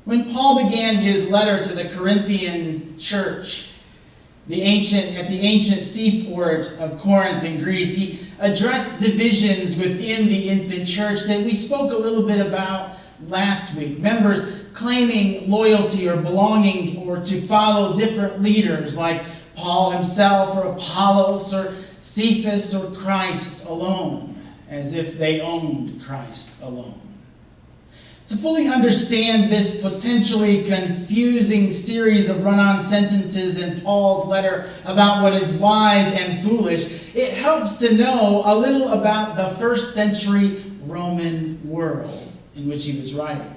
When Paul began his letter to the Corinthian church, at the ancient seaport of Corinth in Greece, he addressed divisions within the infant church that we spoke a little bit about last week. Members claiming loyalty or belonging or to follow different leaders like Paul himself or Apollos or Cephas or Christ alone, as if they owned Christ alone. To fully understand this potentially confusing series of run-on sentences in Paul's letter about what is wise and foolish, it helps to know a little about the first century Roman world in which he was writing.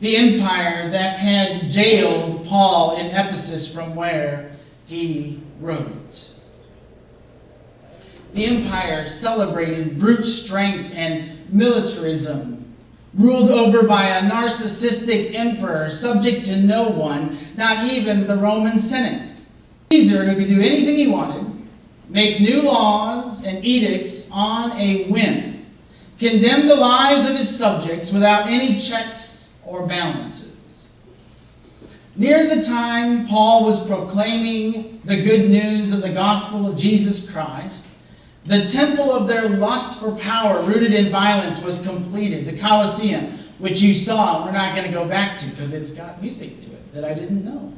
The empire that had jailed Paul in Ephesus, from where he wrote. The empire celebrated brute strength and militarism, ruled over by a narcissistic emperor, subject to no one, not even the Roman Senate. Caesar, who could do anything he wanted, make new laws and edicts on a whim, condemn the lives of his subjects without any checks or balances. Near the time Paul was proclaiming the good news of the gospel of Jesus Christ, the temple of their lust for power, rooted in violence, was completed. The Colosseum, which you saw, we're not going to go back to because it's got music to it that I didn't know.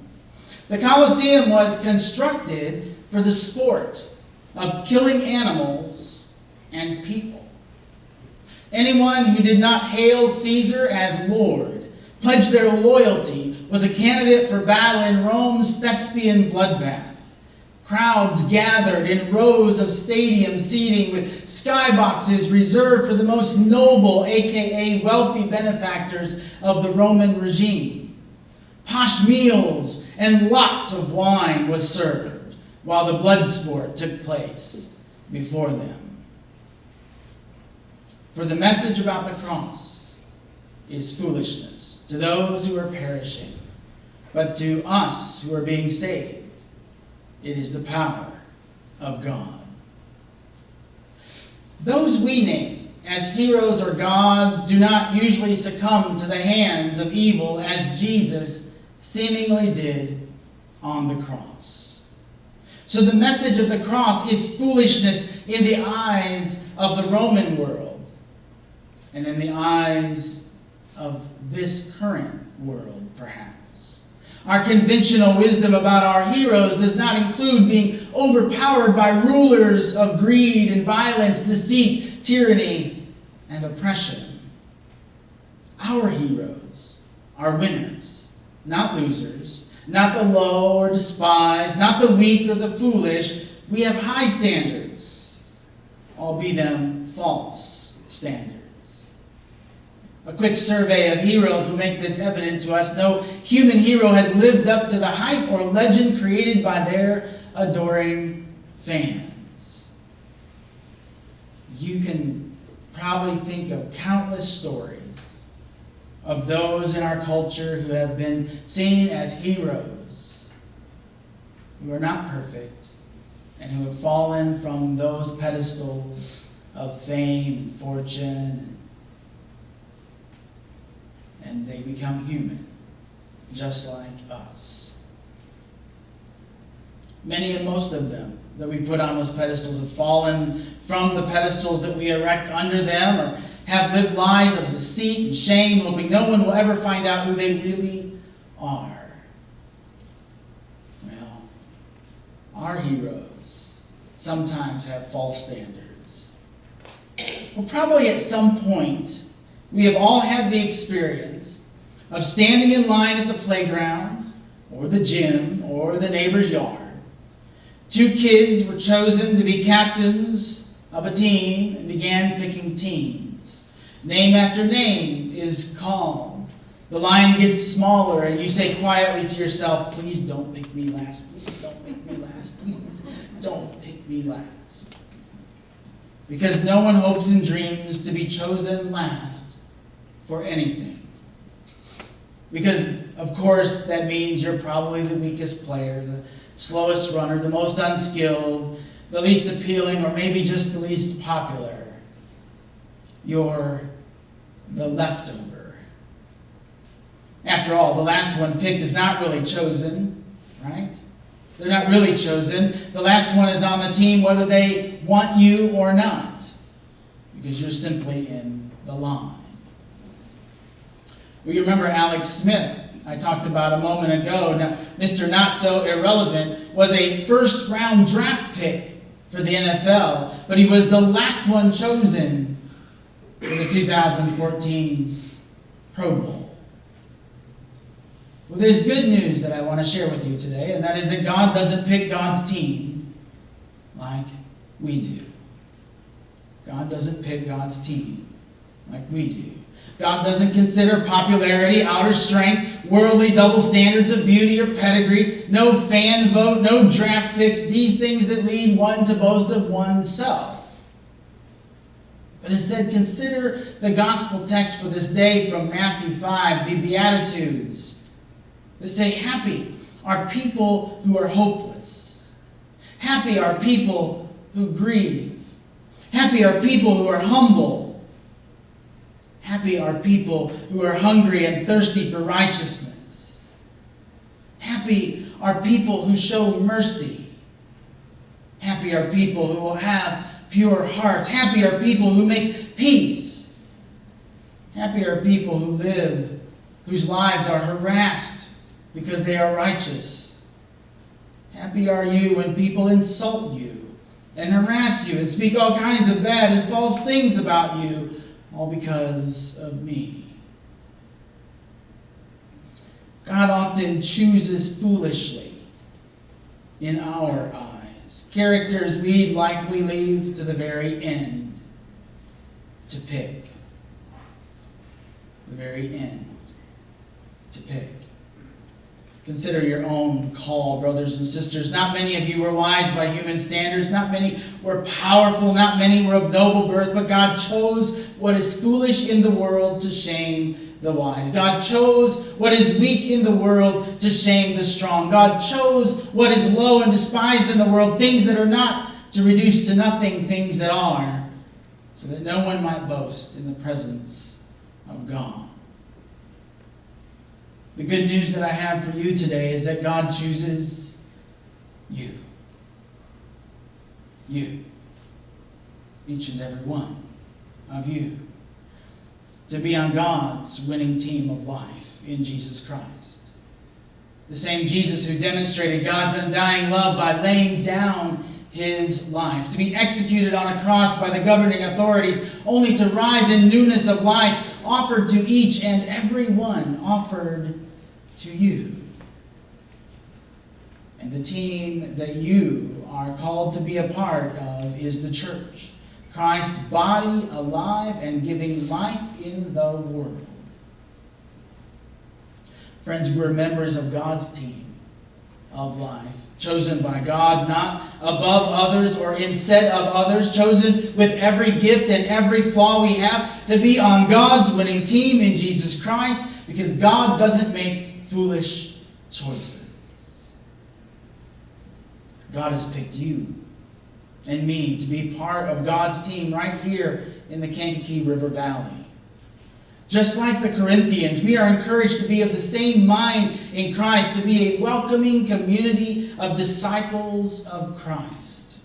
The Colosseum was constructed for the sport of killing animals and people. Anyone who did not hail Caesar as Lord, pledge their loyalty, was a candidate for battle in Rome's Thespian bloodbath. Crowds gathered in rows of stadium seating with skyboxes reserved for the most noble, aka wealthy benefactors of the Roman regime. Posh meals and lots of wine was served while the blood sport took place before them. For the message about the cross is foolishness to those who are perishing, but to us who are being saved, it is the power of God. Those we name as heroes or gods do not usually succumb to the hands of evil as Jesus seemingly did on the cross. So the message of the cross is foolishness in the eyes of the Roman world and in the eyes of this current world, perhaps. Our conventional wisdom about our heroes does not include being overpowered by rulers of greed and violence, deceit, tyranny, and oppression. Our heroes are winners, not losers, not the low or despised, not the weak or the foolish. We have high standards, albeit them false standards. A quick survey of heroes will make this evident to us. No human hero has lived up to the hype or legend created by their adoring fans. You can probably think of countless stories of those in our culture who have been seen as heroes, who are not perfect, and who have fallen from those pedestals of fame and fortune, and they become human, just like us. Many and most of them that we put on those pedestals have fallen from the pedestals that we erect under them, or have lived lives of deceit and shame, hoping no one will ever find out who they really are. Well, our heroes sometimes have false standards. Well, probably at some point, we have all had the experience of standing in line at the playground, or the gym, or the neighbor's yard. Two kids were chosen to be captains of a team and began picking teams. Name after name is called. The line gets smaller and you say quietly to yourself, please don't pick me last, please don't pick me last, please don't pick me last. Because no one hopes and dreams to be chosen last for anything. Because, of course, that means you're probably the weakest player, the slowest runner, the most unskilled, the least appealing, or maybe just the least popular. You're the leftover. After all, the last one picked is not really chosen, right? They're not really chosen. The last one is on the team whether they want you or not, because you're simply in the line. Well, you remember Alex Smith, I talked about a moment ago. Now, Mr. Not So Irrelevant was a first-round draft pick for the NFL, but he was the last one chosen for the 2014 Pro Bowl. Well, there's good news that I want to share with you today, and that is that God doesn't pick God's team like we do. God doesn't pick God's team like we do. God doesn't consider popularity, outer strength, worldly double standards of beauty or pedigree, no fan vote, no draft picks, these things that lead one to boast of oneself. But instead, consider the gospel text for this day from Matthew 5, the Beatitudes. They say, happy are people who are hopeless. Happy are people who grieve. Happy are people who are humble. Happy are people who are hungry and thirsty for righteousness. Happy are people who show mercy. Happy are people who will have pure hearts. Happy are people who make peace. Happy are people whose lives are harassed because they are righteous. Happy are you when people insult you and harass you and speak all kinds of bad and false things about you, all because of me. God often chooses foolishly in our eyes. Characters we'd likely leave to the very end to pick. The very end to pick. Consider your own call, brothers and sisters. Not many of you were wise by human standards. Not many were powerful. Not many were of noble birth. But God chose what is foolish in the world to shame the wise. God chose what is weak in the world to shame the strong. God chose what is low and despised in the world, things that are not, to reduce to nothing things that are, so that no one might boast in the presence of God. The good news that I have for you today is that God chooses you. You. Each and every one of you. To be on God's winning team of life in Jesus Christ. The same Jesus who demonstrated God's undying love by laying down his life. To be executed on a cross by the governing authorities, only to rise in newness of life, offered to each and every one, offered to you. And the team that you are called to be a part of is the church. Christ's body alive and giving life in the world. Friends, we're members of God's team of life. Chosen by God, not above others or instead of others. Chosen with every gift and every flaw we have to be on God's winning team in Jesus Christ, because God doesn't make foolish choices. God has picked you and me to be part of God's team right here in the Kankakee River Valley. Just like the Corinthians, we are encouraged to be of the same mind in Christ, to be a welcoming community of disciples of Christ,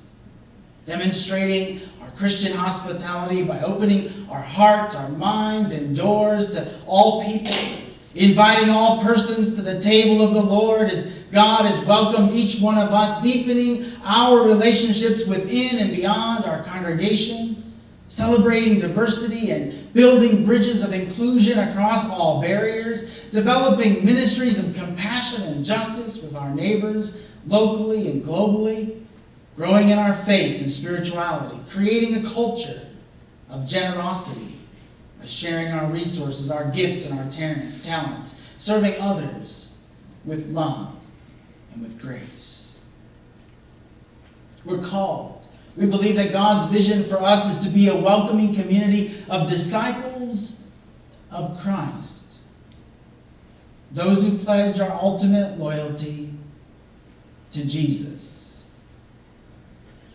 demonstrating our Christian hospitality by opening our hearts, our minds, and doors to all people, inviting all persons to the table of the Lord as God has welcomed each one of us, deepening our relationships within and beyond our congregation, celebrating diversity and building bridges of inclusion across all barriers, developing ministries of compassion and justice with our neighbors locally and globally, growing in our faith and spirituality, creating a culture of generosity by sharing our resources, our gifts, and our talents, serving others with love and with grace. We're called. We believe that God's vision for us is to be a welcoming community of disciples of Christ. Those who pledge our ultimate loyalty to Jesus.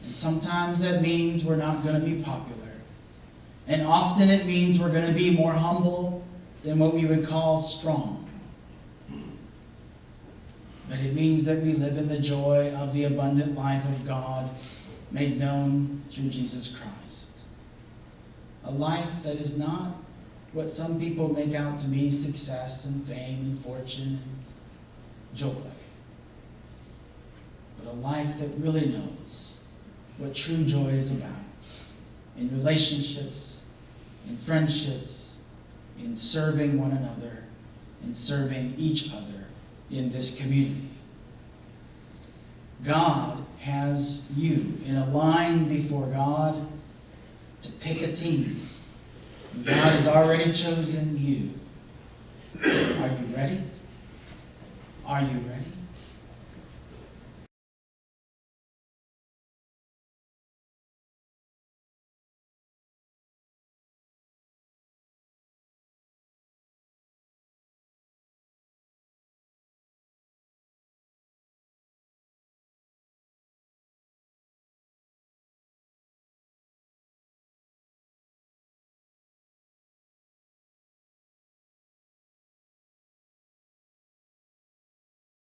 And sometimes that means we're not going to be popular. And often it means we're going to be more humble than what we would call strong. but it means that we live in the joy of the abundant life of God made known through Jesus Christ. A life that is not what some people make out to be success and fame and fortune and joy, but a life that really knows what true joy is about in relationships, in friendships, in serving one another, in serving each other in this community. God has you in a line before God to pick a team. God has already chosen you. Are you ready? Are you ready?